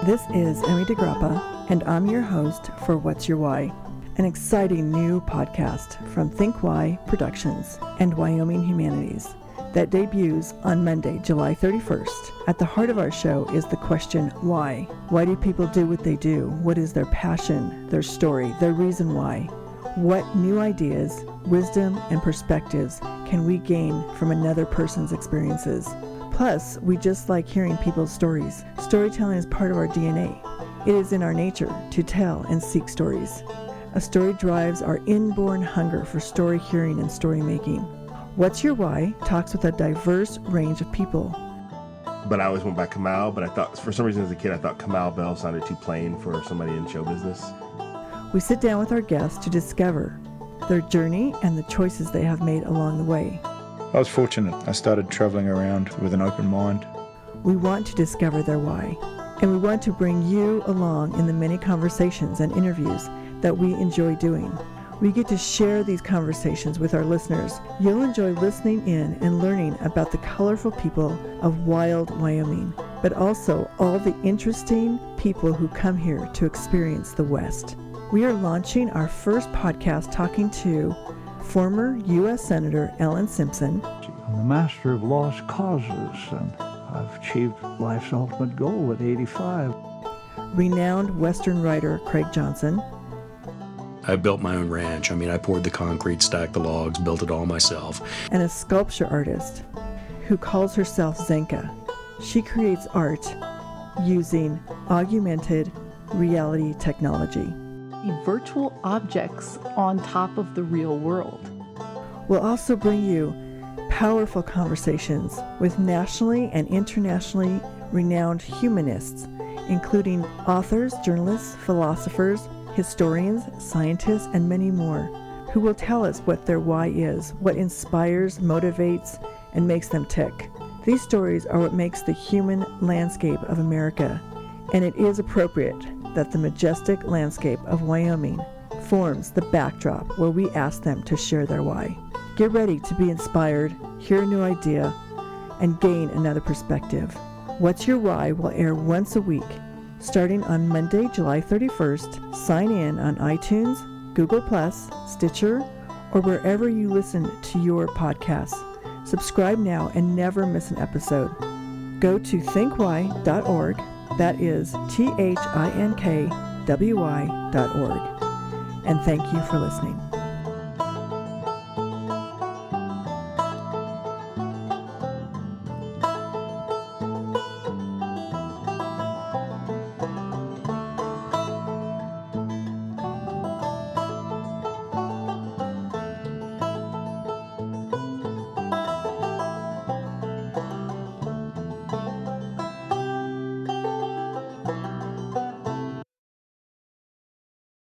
This is Emmy DeGrappa, and I'm your host for What's Your Why, an exciting new podcast from Think Why Productions and Wyoming Humanities that debuts on Monday, July 31st. At the heart of our show is the question, why? Why do people do what they do? What is their passion, their story, their reason why? What new ideas, wisdom, and perspectives can we gain from another person's experiences? Plus, we just like hearing people's stories. Storytelling is part of our DNA. It is in our nature to tell and seek stories. A story drives our inborn hunger for story hearing and story making. What's Your Why talks with a diverse range of people. But I always went by Kamau, but I thought, for some reason as a kid, I thought Kamau Bell sounded too plain for somebody in show business. We sit down with our guests to discover their journey and the choices they have made along the way. I was fortunate. I started traveling around with an open mind. We want to discover their why, and we want to bring you along in the many conversations and interviews that we enjoy doing. We get to share these conversations with our listeners. You'll enjoy listening in and learning about the colorful people of wild Wyoming, but also all the interesting people who come here to experience the West. We are launching our first podcast talking to former U.S. Senator Ellen Simpson. I'm the master of lost causes, and I've achieved life's ultimate goal at 85. Renowned Western writer Craig Johnson. I built my own ranch. I poured the concrete, stacked the logs, built it all myself. And a sculpture artist who calls herself Zenka. She creates art using augmented reality technology. Virtual objects on top of the real world. We'll also bring you powerful conversations with nationally and internationally renowned humanists, including authors, journalists, philosophers, historians, scientists, and many more, who will tell us what their why is, what inspires, motivates, and makes them tick. These stories are what makes the human landscape of America, and it is appropriate that the majestic landscape of Wyoming forms the backdrop where we ask them to share their why. Get ready to be inspired, hear a new idea, and gain another perspective. What's Your Why will air once a week, starting on Monday, July 31st. Sign in on iTunes, Google+, Stitcher, or wherever you listen to your podcasts. Subscribe now and never miss an episode. Go to thinkwhy.org. That is THINKWY.org. And thank you for listening.